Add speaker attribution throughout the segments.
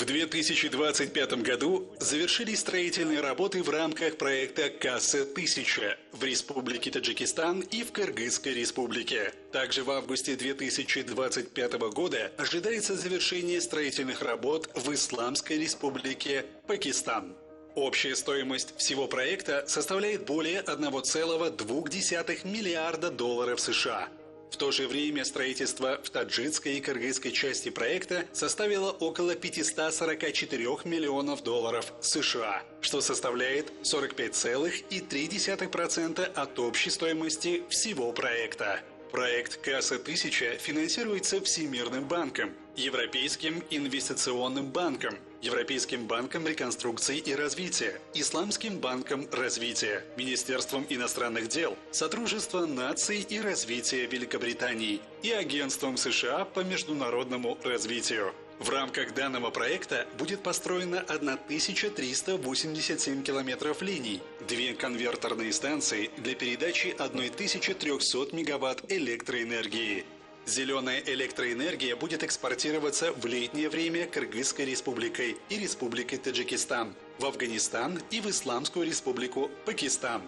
Speaker 1: В 2025 году завершились строительные работы в рамках проекта «Касса-1000» в Республике Таджикистан и в Кыргызской Республике. Также в августе 2025 года ожидается завершение строительных работ в Исламской Республике Пакистан. Общая стоимость всего проекта составляет более 1,2 миллиарда долларов США. В то же время строительство в таджикской и кыргызской части проекта составило около 544 миллионов долларов США, что составляет 45,3% от общей стоимости всего проекта. Проект «Касса-1000» финансируется Всемирным банком, Европейским инвестиционным банком, Европейским банком реконструкции и развития, Исламским банком развития, Министерством иностранных дел, Содружеством наций и развития Великобритании и Агентством США по международному развитию. В рамках данного проекта будет построено 1387 километров линий, 2 конверторные станции для передачи 1300 мегаватт электроэнергии. Зеленая электроэнергия будет экспортироваться в летнее время Кыргызской республикой и Республикой Таджикистан, в Афганистан и в Исламскую республику Пакистан.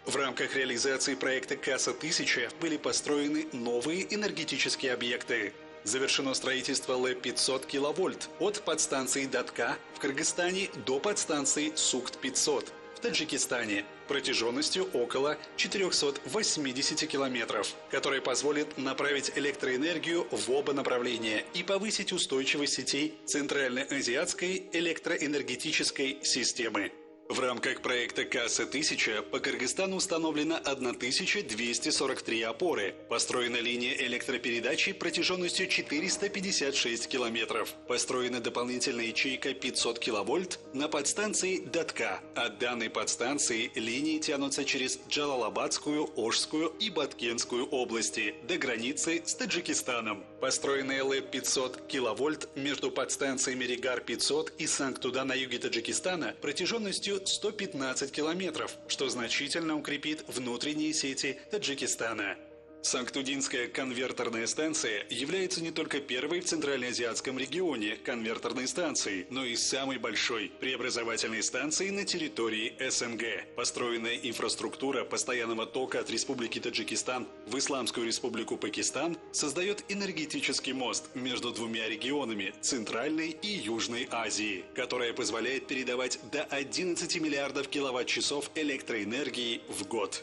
Speaker 1: В рамках реализации проекта «Касса-1000» были построены новые энергетические объекты. Завершено строительство ЛЭП-500 киловольт от подстанции Датка в Кыргызстане до подстанции Сукт-500 в Таджикистане протяженностью около 480 километров, которая позволит направить электроэнергию в оба направления и повысить устойчивость сетей Центральноазиатской электроэнергетической системы. В рамках проекта «Касса-1000» по Кыргызстану установлено 1243 опоры, построена линия электропередачи протяженностью 456 километров, построена дополнительная ячейка 500 киловольт на подстанции Датка. От данной подстанции линии тянутся через Джалалабадскую, Ошскую и Баткенскую области до границы с Таджикистаном. Построенная ЛЭП-500 киловольт между подстанциями Регар-500 и Санктуда на юге Таджикистана протяженностью 115 километров, что значительно укрепит внутренние сети Таджикистана. Санктудинская конверторная станция является не только первой в Центральноазиатском регионе конверторной станцией, но и самой большой преобразовательной станцией на территории СНГ. Построенная инфраструктура постоянного тока от Республики Таджикистан в Исламскую Республику Пакистан создает энергетический мост между двумя регионами Центральной и Южной Азии, которая позволяет передавать до 11 миллиардов киловатт-часов электроэнергии в год.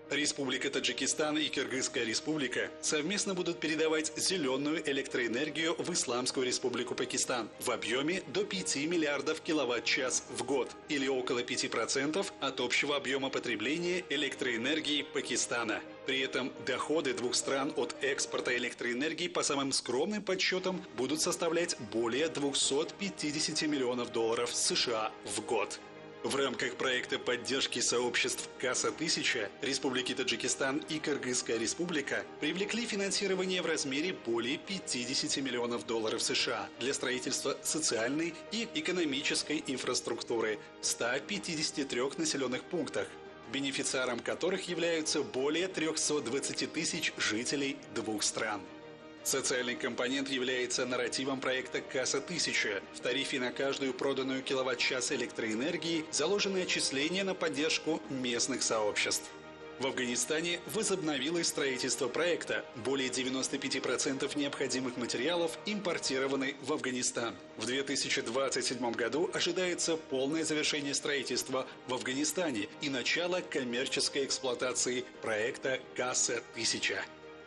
Speaker 1: Республика Таджикистан и Кыргызская республика совместно будут передавать зеленую электроэнергию в Исламскую республику Пакистан в объеме до 5 миллиардов киловатт-час в год, или около 5% от общего объема потребления электроэнергии Пакистана. При этом доходы двух стран от экспорта электроэнергии по самым скромным подсчетам будут составлять более 250 миллионов долларов США в год. В рамках проекта поддержки сообществ «Касса-1000» Республики Таджикистан и Кыргызская республика привлекли финансирование в размере более 50 миллионов долларов США для строительства социальной и экономической инфраструктуры в 153 населенных пунктах, бенефициаром которых являются более 320 тысяч жителей двух стран. Социальный компонент является нарративом проекта «Касса-1000». В тарифе на каждую проданную киловатт-час электроэнергии заложены отчисления на поддержку местных сообществ. В Афганистане возобновилось строительство проекта. Более 95% необходимых материалов импортированы в Афганистан. В 2027 году ожидается полное завершение строительства в Афганистане и начало коммерческой эксплуатации проекта «Касса-1000».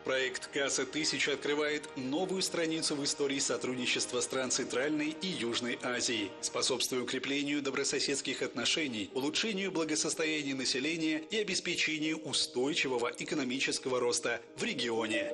Speaker 1: Проект «Касса-1000» открывает новую страницу в истории сотрудничества стран Центральной и Южной Азии, способствуя укреплению добрососедских отношений, улучшению благосостояния населения и обеспечению устойчивого экономического роста в регионе.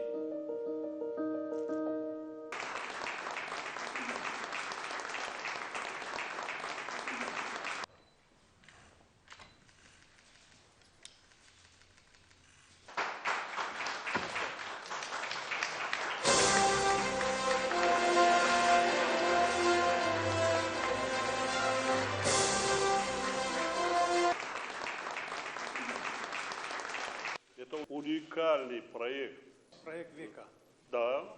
Speaker 2: Это уникальный проект.
Speaker 3: Проект века.
Speaker 2: Да,